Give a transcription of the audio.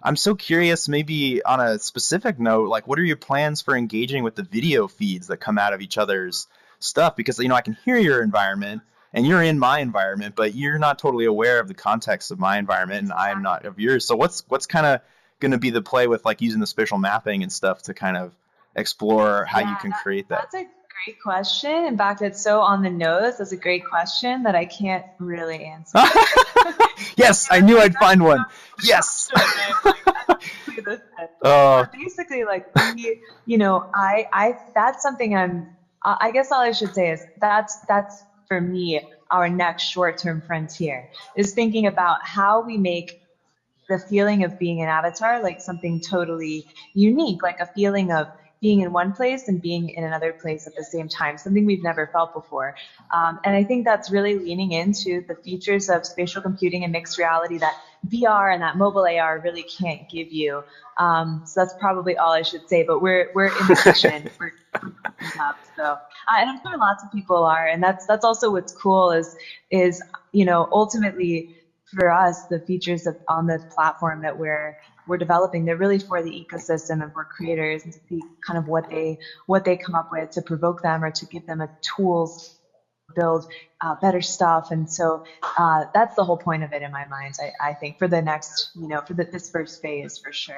I'm so curious, maybe on a specific note, like what are your plans for engaging with the video feeds that come out of each other's stuff? Because, I can hear your environment and you're in my environment, but you're not totally aware of the context of my environment and I'm not of yours. So what's kind of going to be the play with like using the spatial mapping and stuff to kind of explore how Yeah, you can create that? that's a great question. In fact, it's so on the nose. That's a great question that I can't really answer. Yes, I That's knew like I'd find one. that's Yes. presumption, right? Like that's basically the sense. Oh, But basically, like that's something I guess all I should say is that's for me our next short-term frontier is thinking about how we make the feeling of being an avatar like something totally unique, like a feeling of being in one place and being in another place at the same time, something we've never felt before. And I think that's really leaning into the features of spatial computing and mixed reality that VR and that mobile AR really can't give you. So that's probably all I should say. But we're in the kitchen. We're cooking up. And I'm sure lots of people are, and that's also what's cool is ultimately for us, the features on this platform that we're developing, they're really for the ecosystem and for creators and to see kind of what they come up with to provoke them or to give them a tools to build better stuff. And so that's the whole point of it in my mind. I think for the next, for this first phase for sure.